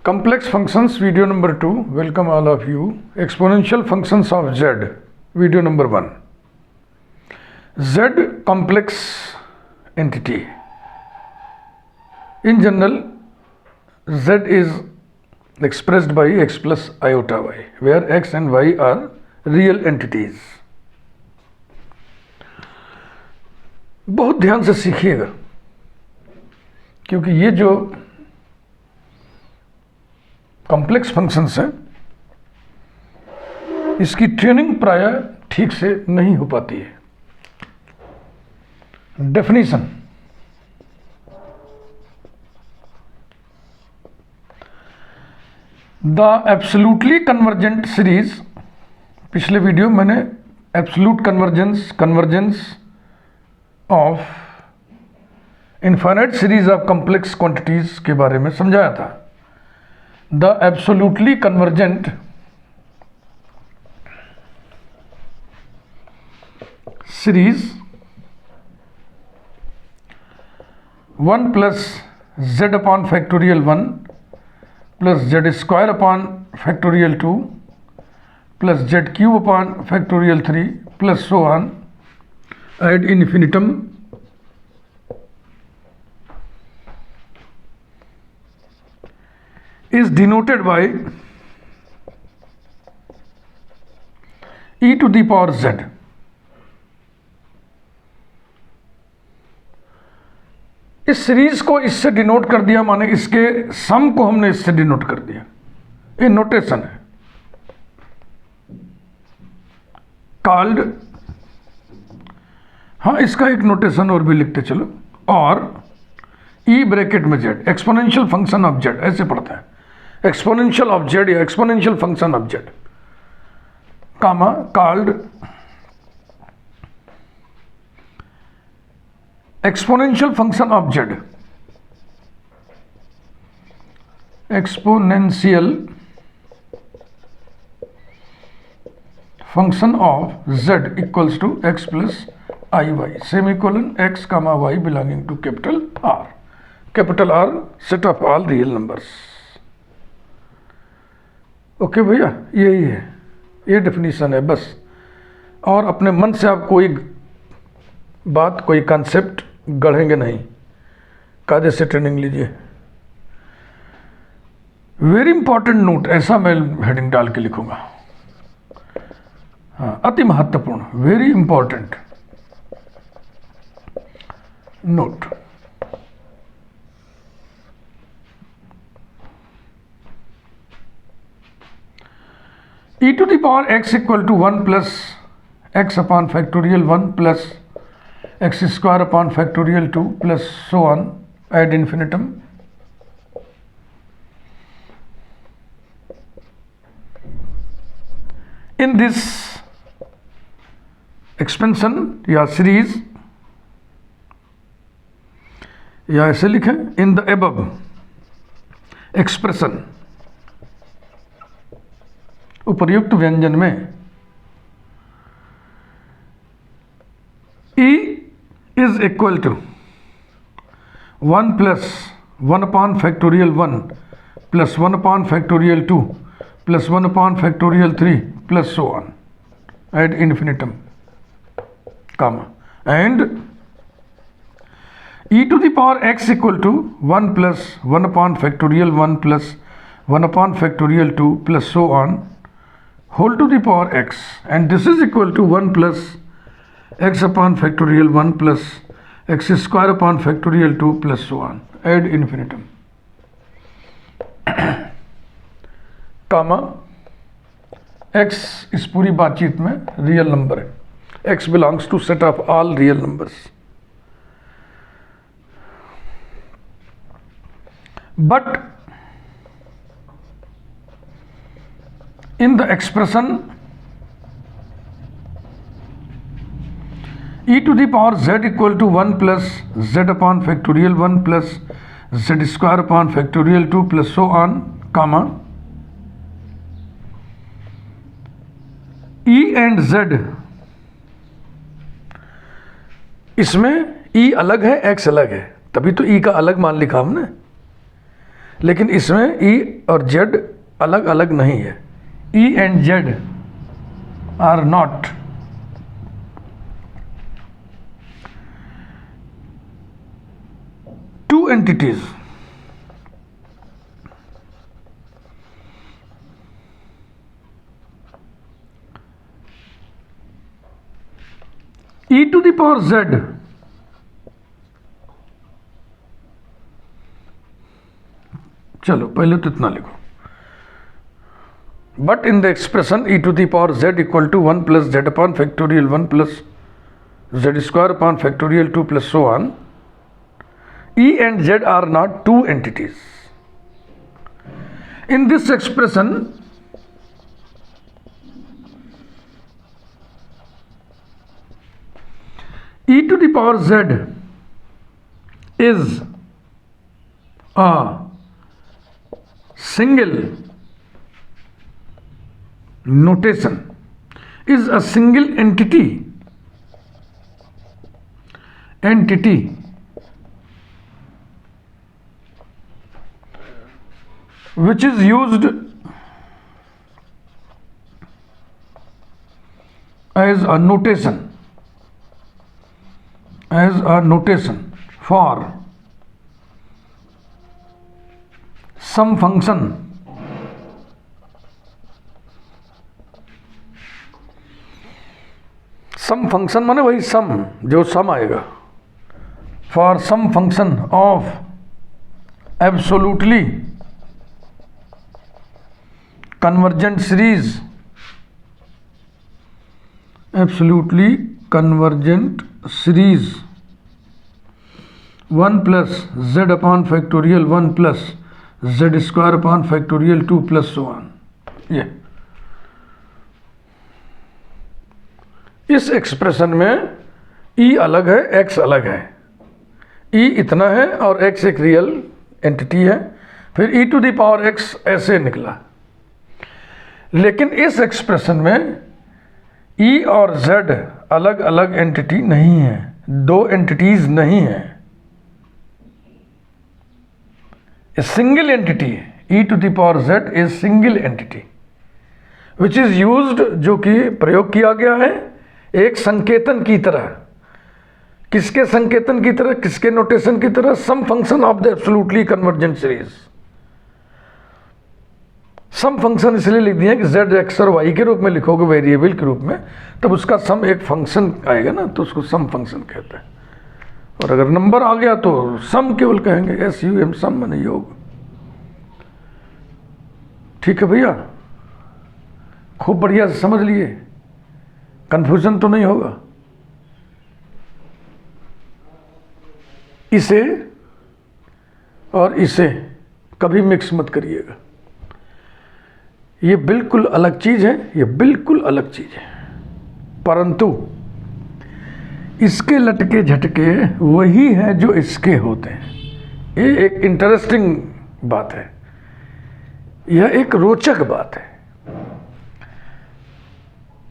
Complex functions, video number 2. Welcome all of you. Exponential functions of z, video number 1. Z complex entity. In general, z is expressed by x plus iota y, where x and y are real entities. बहुत ध्यान से सीखिएगा, क्योंकि ये जो complex functions हैं, इसकी training प्रायः ठीक से नहीं हो पाती है. Definition: the absolutely convergent series. पिछले वीडियो मैंने absolute convergence of infinite series of complex quantities के बारे में समझाया था. The absolutely convergent series 1 plus z upon factorial 1 plus z square upon factorial 2 plus z cube upon factorial 3 plus so on ad infinitum is denoted by e to the power z. इस series को इससे denote कर दिया, माने इसके सम को हमने इससे डिनोट कर दिया. ये नोटेशन है कॉल्ड. हाँ, इसका एक नोटेशन और भी लिखते चलो. और ई ब्रैकेट में z, exponential function of z ऐसे पढ़ते हैं. एक्सपोनेंशियल ऑफ जेड या exponential function of z, comma called exponential function of z. Exponential function of z equals to x plus i y, semicolon x comma y belonging to capital R. Capital R set of all real numbers. Okay भैया, यही है, ये definition है बस. और अपने मन से आप कोई बात, कोई कॉन्सेप्ट गढ़ेंगे नहीं, कायदे से ट्रेनिंग लीजिए. वेरी इंपॉर्टेंट नोट, ऐसा मैं हेडिंग डाल के लिखूंगा. हाँ, अति महत्वपूर्ण, very important note. e to the power x equal to 1 plus x upon factorial 1 plus x square upon factorial 2 plus so on ad infinitum. In this expansion या series, या ऐसे लिखें, इन द एबव एक्सप्रेशन, उपर्युक्त व्यंजन में e is equal to 1 plus 1 upon factorial 1 plus 1 upon factorial 2 plus 1 upon factorial 3 plus so on ad infinitum, comma. And e to the power x equal to 1 plus 1 upon factorial 1 plus 1 upon factorial 2 plus so on whole to the power x, and this is equal to 1 plus x upon factorial 1 plus x square upon factorial 2 plus so on ad infinitum, comma. x इस पूरी बातचीत में real number है. x belongs to set of all real numbers. But in the expression e to the power z equal to 1 plus z upon factorial 1 plus z square upon factorial 2 plus so on, comma, e and z, इसमें e अलग है, x अलग है, तभी तो e का अलग मान लिखा हमने. लेकिन इसमें ई और जेड अलग अलग नहीं है. E and z are not two entities. E to the power z चलो पहले तो इतना लिखो. But in the expression e to the power z equal to 1 plus z upon factorial 1 plus z square upon factorial 2 plus so on, E and Z are not two entities. In this expression, E to the power Z is a single notation, is a single entity which is used as a notation for some function माने वही सम, जो सम आएगा, for some function of absolutely convergent series, absolutely convergent series 1 plus z upon factorial 1 plus z square upon factorial 2 plus so on. ये इस expression में e अलग है, x अलग है. e इतना है और x एक रियल एंटिटी है. फिर e to the power x ऐसे निकला. लेकिन इस एक्सप्रेशन में E और Z अलग अलग एंटिटी नहीं है, दो एंटिटीज नहीं है. सिंगल एंटिटी है. E to the power Z is single entity which is used, जो कि प्रयोग किया गया है एक संकेतन की तरह. किसके संकेतन की तरह, किसके नोटेशन की तरह? Sum function of the absolutely convergent series. Sum function इसलिए लिख दिया कि z x और y के रूप में लिखोगे, वेरिएबल के रूप में, तब उसका सम एक फंक्शन आएगा ना, तो उसको सम फंक्शन कहते हैं. और अगर नंबर आ गया तो सम केवल कहेंगे, SUM, सम माने योग. ठीक है भैया, खूब बढ़िया से समझ लिए, कंफ्यूजन तो नहीं होगा. इसे और इसे कभी मिक्स मत करिएगा. ये बिल्कुल अलग चीज है, ये बिल्कुल अलग चीज है. परंतु इसके लटके झटके वही है जो इसके होते हैं. ये एक इंटरेस्टिंग बात है, यह एक रोचक बात है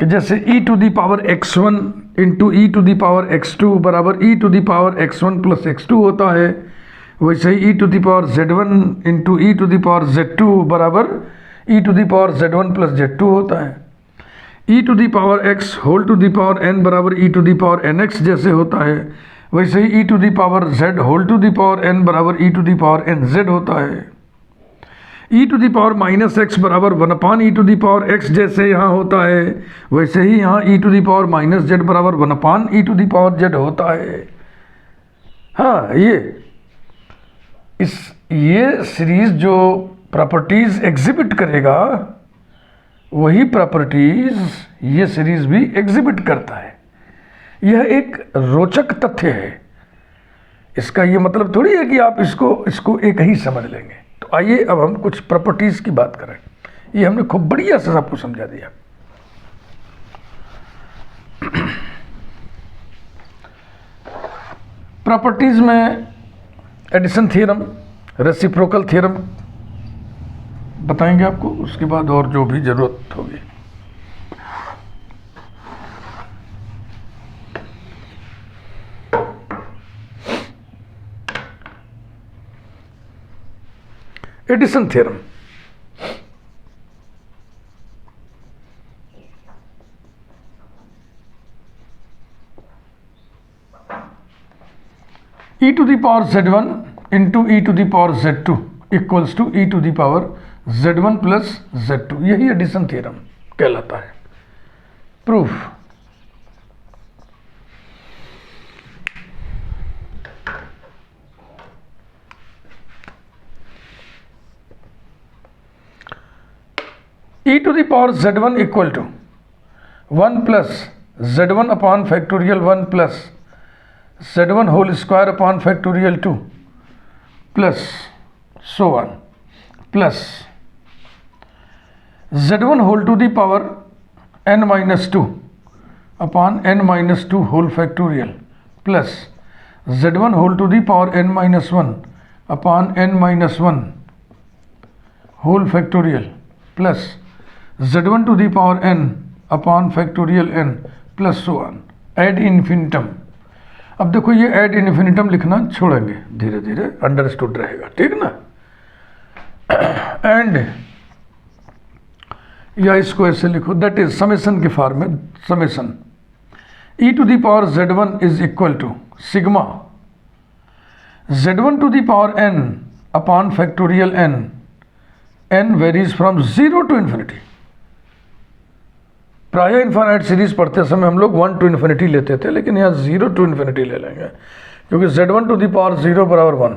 कि जैसे e to the power x1 into e to the power x2 बराबर e to the power x1 plus x2 होता है, वैसे ही e to the power z1 into e to the power z2 बराबर e to the power z1 plus z2 होता है. e to the power x whole to the power n बराबर e to the power nx जैसे होता है, वैसे ही e to the power z whole to the power n बराबर e to the power nz होता है. e to the power minus x बराबर 1 e to the power x जैसे यहाँ होता है, वैसे ही यहाँ e to the power minus z बराबर 1 e to the power z होता है. हाँ, ये सीरीज जो प्रॉपर्टीज एग्जिबिट करेगा, वही प्रॉपर्टीज ये सीरीज भी एग्जिबिट करता है. यह एक रोचक तथ्य है. इसका ये मतलब थोड़ी है कि आप इसको एक ही समझ लेंगे. तो आइए अब हम कुछ प्रॉपर्टीज की बात करें. ये हमने खूब बढ़िया से सबको समझा दिया. प्रॉपर्टीज में एडिशन थ्योरम, रेसिप्रोकल थ्योरम बताएंगे आपको, उसके बाद और जो भी जरूरत होगी. Addition theorem. e to the power z1 into e to the power z2 equals to e to the power z1 plus z2, यही एडिशन थ्योरम कहलाता है। Proof, e to the power z1 equal to 1 plus z1 upon factorial 1 plus z1 whole square upon factorial 2 plus so on plus z1 whole to the power n minus 2 upon n minus 2 whole factorial plus z1 whole to the power n minus 1 upon n minus 1 whole factorial plus z1 to the power n upon factorial n plus so on ad infinitum. अब देखो ये add infinitum लिखना छोड़ेंगे, धीरे धीरे understood रहेगा, ठीक ना। एंड या इसको ऐसे लिखो, दैट इज समेशन के फॉर्म में, summation e to the power z1 is equal to sigma z1 to the power n upon factorial n varies from 0 to infinity. प्राय इन्फाइनाइट सीरीज पढ़ते समय हम लोग 1 टू इन्फिनिटी लेते थे, लेकिन यहाँ 0 टू इन्फिनिटी ले लेंगे, क्योंकि z1 टू दी पावर 0 बराबर 1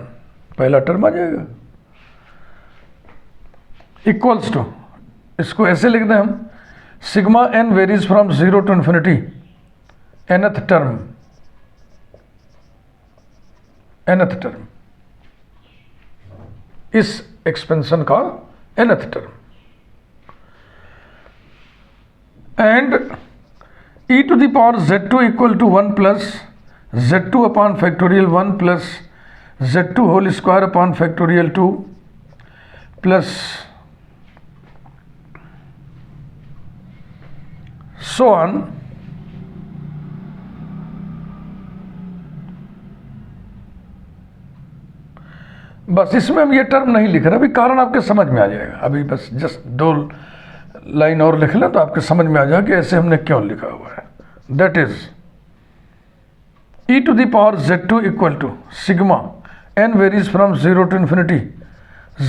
पहला टर्म आ जाएगा। इक्वल्स टू, इसको ऐसे लिख दें हम, sigma n varies from 0 to infinity, nth term इस एक्सपेंशन का nth term, and e to the power z2 equal to 1 plus z2 upon factorial 1 plus z2 whole square upon factorial 2 plus so on बस। इसमें हम ये term नहीं लिख रहे, अभी कारण आपके समझ में आ जाएगा, अभी बस जस्ट 2 लाइन और लिख लें तो आपके समझ में आ जाएगा कि ऐसे हमने क्यों लिखा हुआ है। That is e to the power z2 equal to sigma n varies from 0 to infinity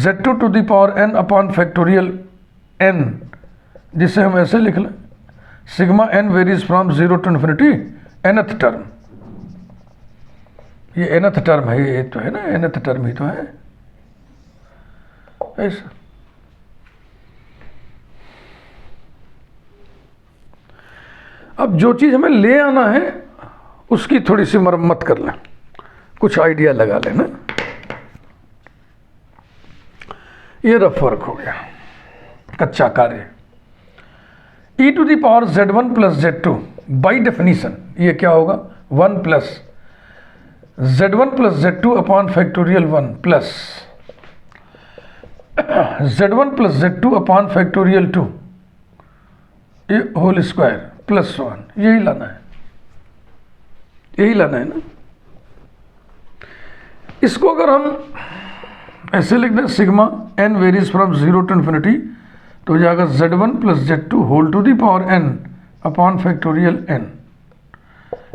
z2 to the power n upon factorial n, जिसे हम ऐसे लिख लें, sigma n varies from 0 to infinity nth term. ये nth term है, ये तो है ना, nth टर्म ही तो है ऐसा। अब जो चीज़ हमें ले आना है उसकी थोड़ी सी मरम्मत कर लें, कुछ आइडिया लगा लेना। ये रफ वर्क हो गया, कच्चा कार्य। e to the power z1 plus z2 by definition ये क्या होगा, 1 plus z1 plus z2 upon factorial 1 plus z1 plus z2 upon factorial 2 ये होल स्क्वायर प्लस 1, यही लाना है, यही लाना है ना। इसको अगर हम ऐसे लिख दें, sigma n varies from 0 to infinity, तो हो जाएगा z1 plus z2 whole to the power n upon factorial n,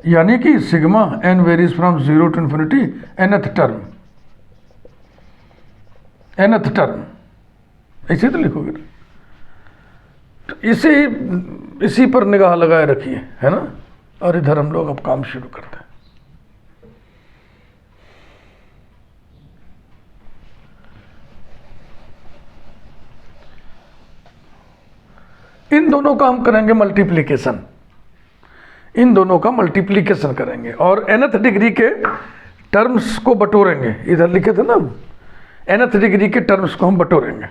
यानी कि sigma n varies from 0 to infinity nth term, ऐसे तो लिखोगे ना। तो इसी पर निगाह लगाए रखिए, है ना। और इधर हम लोग अब काम शुरू करते हैं। इन दोनों का हम करेंगे मल्टीप्लिकेशन, इन दोनों का मल्टीप्लिकेशन करेंगे और nth डिग्री के टर्म्स को बटोरेंगे। इधर लिखे थे ना, nth डिग्री के टर्म्स को हम बटोरेंगे।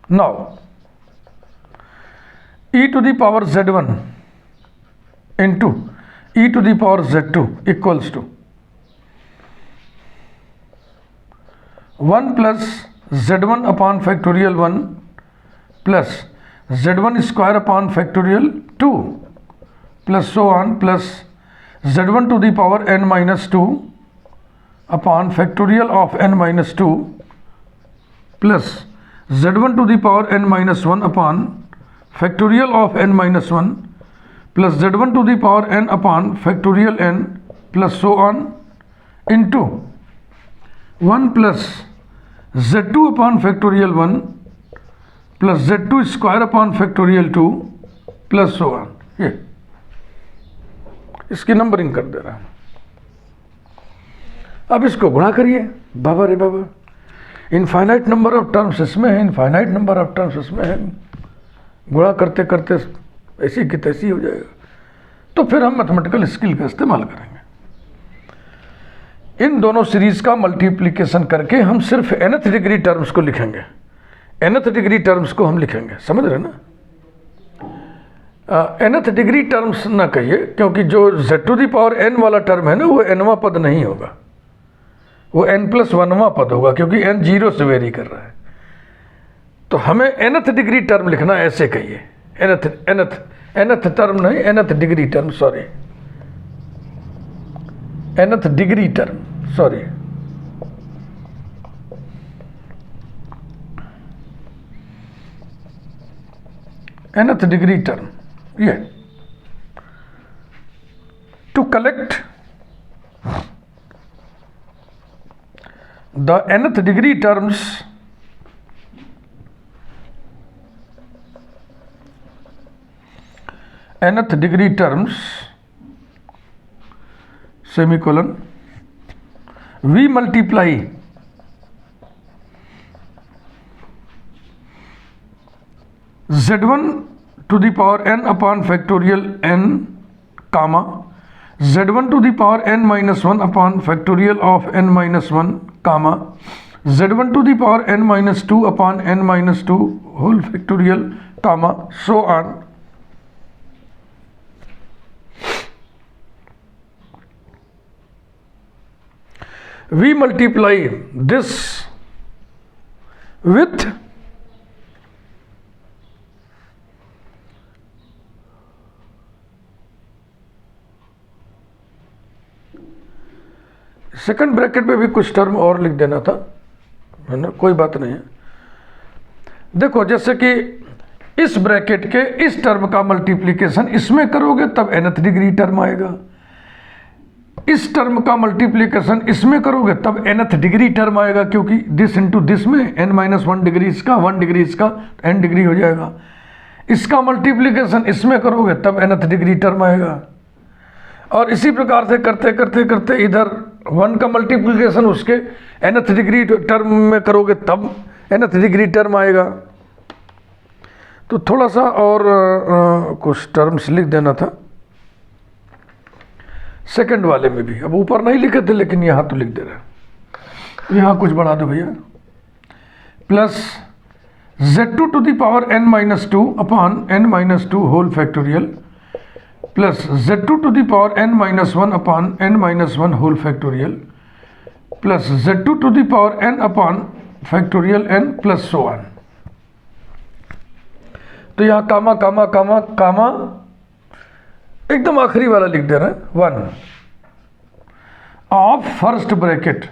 Now e to the power z1 into e to the power z2 equals to 1 plus z1 upon factorial 1 plus z1 square upon factorial 2 plus so on plus z1 to the power n minus 2 upon factorial of n minus 2 plus z1 to the power n minus 1 upon factorial of n minus 1 plus z1 to the power n upon factorial n plus so on into 1 plus z2 upon factorial 1 plus z2 square upon factorial 2 plus so on. ये इसकी numbering कर दे रहा है। अब इसको गुणा करिए, बाबा रे बाबा, इनफाइनाइट नंबर ऑफ टर्म्स इसमें है, इनफाइनाइट नंबर ऑफ टर्म्स इसमें है, गुणा करते करते ऐसी की तैसी हो जाएगा। तो फिर हम मैथमेटिकल स्किल का इस्तेमाल करेंगे। इन दोनों सीरीज का मल्टीप्लिकेशन करके हम सिर्फ nth डिग्री टर्म्स को लिखेंगे, nth डिग्री टर्म्स को हम लिखेंगे, समझ रहे ना। nth डिग्री टर्म्स ना कहिए, क्योंकि जो z to the power n वाला टर्म है ना, वो nवां पद नहीं होगा, वो n प्लस 1वां पद होगा, क्योंकि n 0 से वेरी कर रहा है। तो हमें nth डिग्री टर्म लिखना, ऐसे कहिए, nth टर्म नहीं, nth degree term, sorry, nth degree term, sorry, nth degree term. ये to collect the nth degree terms nth degree terms semicolon we multiply z1 to the power n upon factorial n comma z1 to the power n minus 1 upon factorial of n minus 1 comma z1 to the power n minus 2 upon n minus 2 whole factorial comma so on। We multiply this with second bracket में भी कुछ term और लिख देना था, है ना, कोई बात नहीं है। देखो, जैसे कि इस ब्रैकेट के इस टर्म का मल्टीप्लिकेशन इसमें करोगे तब nth डिग्री टर्म आएगा, इस टर्म का मल्टीप्लिकेशन इसमें करोगे तब nth डिग्री टर्म आएगा, क्योंकि दिस इंटू दिस में n माइनस 1 डिग्री इसका, 1 डिग्री इसका, n डिग्री हो जाएगा। इसका मल्टीप्लिकेशन इसमें करोगे तब nth डिग्री टर्म आएगा। और इसी प्रकार से करते करते करते इधर 1 का मल्टीप्लिकेशन उसके nth डिग्री टर्म में करोगे तब nth डिग्री टर्म आएगा। तो थोड़ा सा और कुछ टर्म्स लिख देना था सेकंड वाले में भी। अब ऊपर नहीं लिखे थे, लेकिन यहाँ तो लिख दे रहे हैं। यहाँ कुछ बढ़ा दो भैया, plus z2 to the power n minus 2 upon n minus 2 whole factorial plus z2 to the power n minus 1 upon n minus 1 whole factorial plus z2 to the power n upon factorial n plus so on. तो यहाँ कामा कामा कामा कामा एकदम आखिरी वाला लिख दे रहे हैं, 1 of first bracket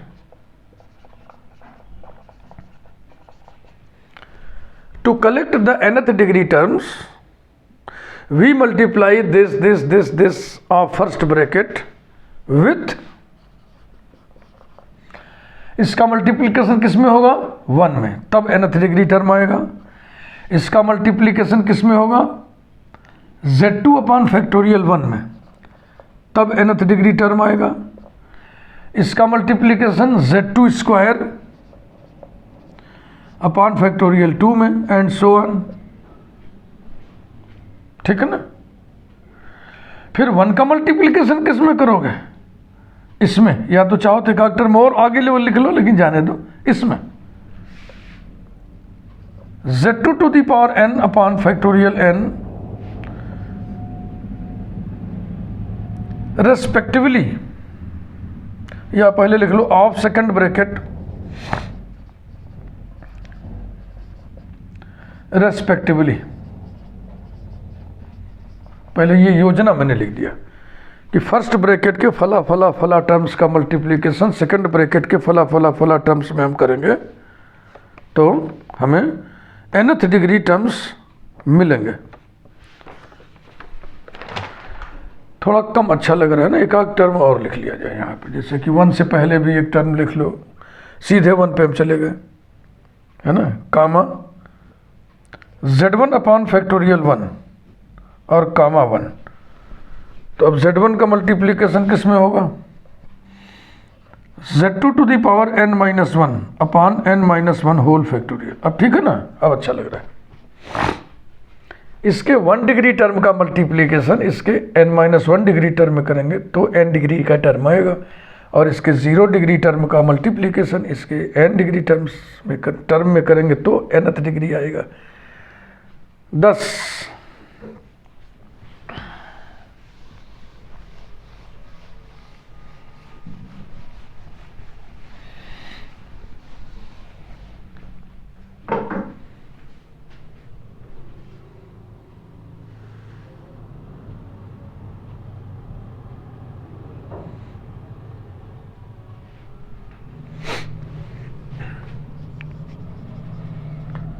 to collect the nth degree terms we multiply this of first bracket with, इसका multiplication किस में होगा, 1 में, तब nth डिग्री टर्म आएगा। इसका मल्टीप्लिकेशन किस में होगा, z2 अपॉन फैक्टोरियल 1 में, तब nth डिग्री टर्म आएगा। इसका multiplication z2 square upon factorial 2 में एंड सो ऑन, ठीक है ना। फिर 1 का मल्टीप्लिकेशन किस में करोगे, इसमें, या तो चाहो तो एक टर्म और आगे लेवल लिख लो, लेकिन जाने दो, इसमें z2 to the power n upon factorial n respectively, या पहले लिख लो ऑफ सेकंड ब्रैकेट रेस्पेक्टिवली, पहले ये योजना मैंने लिख दिया कि फर्स्ट ब्रैकेट के फला फला फला टर्म्स का मल्टीप्लिकेशन सेकंड ब्रैकेट के फला फला फला टर्म्स में हम करेंगे तो हमें nth डिग्री टर्म्स मिलेंगे। थोड़ा कम अच्छा लग रहा है ना, एक आध टर्म और लिख लिया जाए यहाँ पे, जैसे कि 1 से पहले भी एक टर्म लिख लो, सीधे 1 पे हम चले गए, है ना, कामा z1 अपॉन फैक्टोरियल 1 और कामा 1। तो अब z1 का मल्टीप्लिकेशन किस में होगा, z2 to the power n minus 1 upon n minus 1 whole factorial. अब ठीक है ना, अब अच्छा लग रहा है। इसके 1 डिग्री टर्म का मल्टीप्लिकेशन इसके n माइनस 1 डिग्री टर्म में करेंगे तो n डिग्री का टर्म आएगा, और इसके 0 डिग्री टर्म का मल्टीप्लिकेशन इसके n डिग्री टर्म में करेंगे तो nth डिग्री आएगा 10।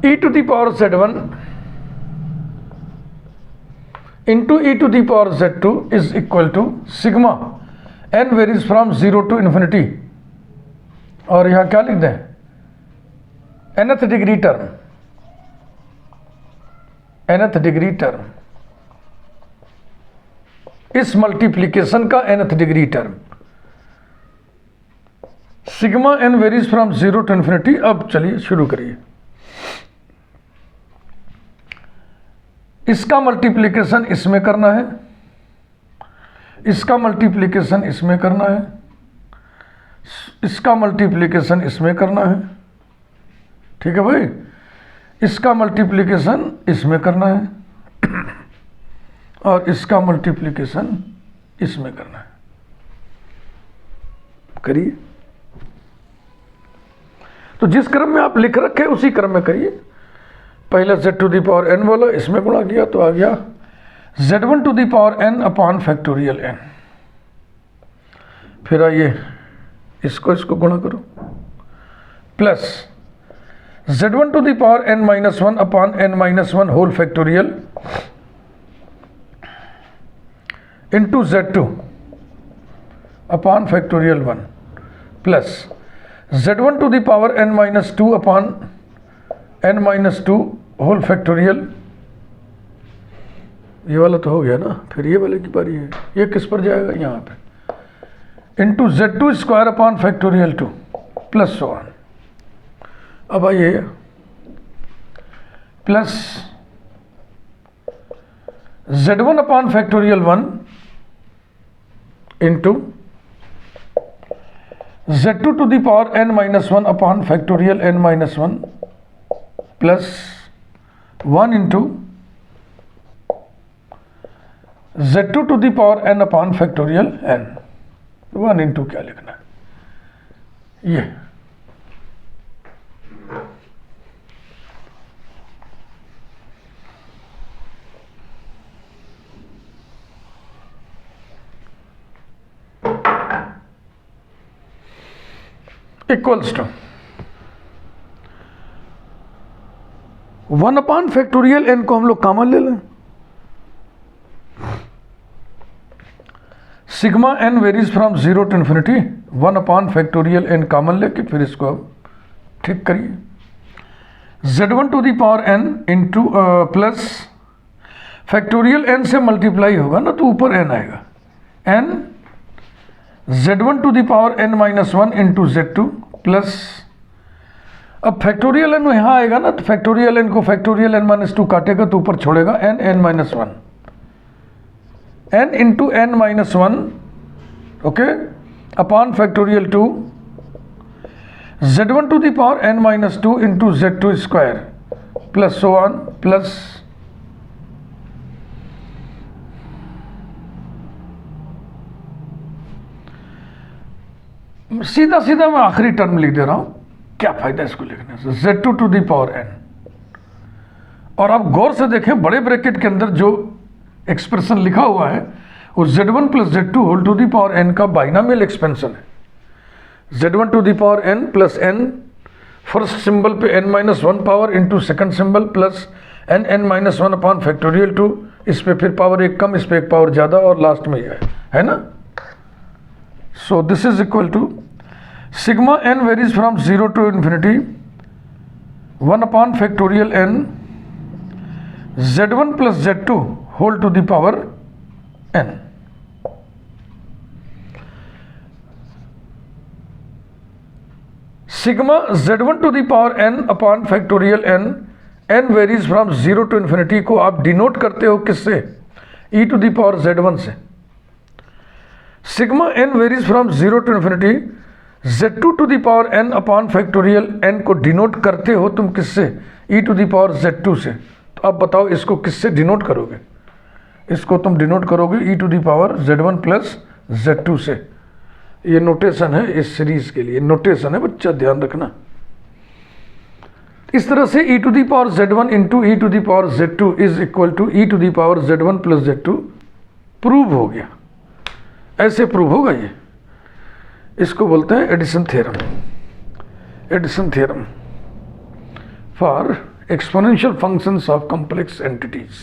e to the power z1 into e to the power z2 is equal to sigma n varies from 0 to infinity, और यहाँ क्या लिख दें, nth degree term, nth degree term, इस मल्टीप्लिकेशन का nth degree term, sigma n varies from 0 to infinity. अब चलिए शुरू करिए। इसका मल्टीप्लिकेशन इसमें करना है, इसका मल्टीप्लिकेशन इसमें करना है, इसका मल्टीप्लिकेशन इसमें करना है, ठीक है भाई, इसका मल्टीप्लिकेशन इसमें करना है और इसका मल्टीप्लिकेशन इसमें करना है। करिए, तो जिस क्रम में आप लिख रखे उसी क्रम में करिए। पहले z to the power n बोला, इसमें गुणा किया तो आ गया z1 to the power n upon factorial n। फिर आइए इसको गुणा करो, plus z1 to the power n minus 1 upon n minus 1 whole factorial into z2 upon factorial 1 plus z1 to the power n minus 2 upon n minus 2 whole factorial. ये वाला तो हो गया ना, फिर ये वाले की बारी है, ये किस पर जाएगा, यहाँ पे, into z2 square upon factorial 2 plus so on. अब आइए plus z1 upon factorial 1 into z2 to the power n minus 1 upon factorial n minus 1 plus 1 into z2 to the power n upon factorial n। 1 into क्या लिखना है, ये equals to 1 upon factorial n को हम लोग common ले लें, sigma n varies from 0 to infinity, 1 upon factorial n common लेके फिर इसको अब ठीक करिए, z1 to the power n into plus factorial n से मल्टीप्लाई होगा ना तो ऊपर n आएगा, n z1 to the power n minus 1 into z2 plus, अब फैक्टोरियल n यहाँ आएगा ना तो फैक्टोरियल n को फैक्टोरियल n माइनस 2 काटेगा तो ऊपर छोड़ेगा n minus 1, n into n minus 1 okay upon factorial 2 z1 to the power n minus 2 into z2 square plus so on plus सीधा सीधा मैं आखिरी टर्म लिख दे रहा हूं, क्या फायदा इसको लिखने से, z2 to the power n। और आप गौर से देखें बड़े ब्रैकेट के अंदर जो एक्सप्रेशन लिखा हुआ है और Z1 plus Z2 whole to the power n का बाइनामियल एक्सपेंशन है। Z1 to the power n plus n, first symbol पे n-1 power into second symbol plus n-1 upon factorial 2, इस पे फिर पावर एक कम, इस पे एक पावर ज़्यादा और लास्ट में ये है ना। So this is equal to sigma n varies from 0 to infinity 1 upon factorial n Z1 plus Z2 whole to the power n। Sigma Z1 to the power n upon factorial n varies from 0 to infinity को आप denote करते हो किससे? e to the power Z1 से। Sigma n varies from 0 to infinity Z2 to the power n upon factorial n को denote करते हो तुम किससे? e to the power Z2 से। तो अब बताओ इसको किससे डिनोट करोगे? इसको तुम डिनोट करोगे e to the power Z1 plus Z2 से। ये नोटेशन है इस सीरीज के लिए, नोटेशन है बच्चा, ध्यान रखना। इस तरह से e to the power Z1 into e to the power Z2 is equal to e to the power Z1 plus Z2 prove हो गया। ऐसे प्रूव होगा ये, इसको बोलते हैं addition theorem. Addition theorem for exponential functions of complex entities.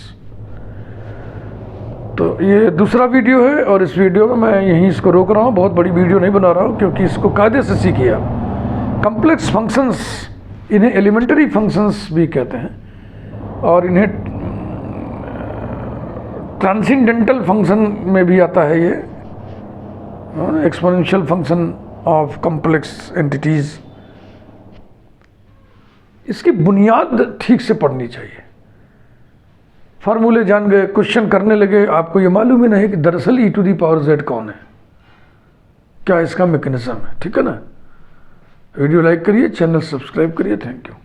तो ये दूसरा वीडियो है और इस वीडियो में मैं यहीं इसको रोक रहा हूँ, बहुत बड़ी वीडियो नहीं बना रहा हूँ क्योंकि इसको कायदे से सीखिए आप। कॉम्प्लेक्स फंक्शंस, इन्हें एलिमेंट्री फंक्शंस भी कहते हैं और इन्हें ट्रांसेंडेंटल फंक्शन में भी आता है ये, exponential function of complex entities. इसकी बुनियाद ठीक से पढ़नी चाहिए। फार्मूले जान गए, क्वेश्चन करने लगे, आपको ये मालूम ही नहीं कि दरअसल e to the power z कौन है, क्या इसका मैकेनिज्म है। ठीक है ना। वीडियो लाइक करिए, चैनल सब्सक्राइब करिए। Thank you.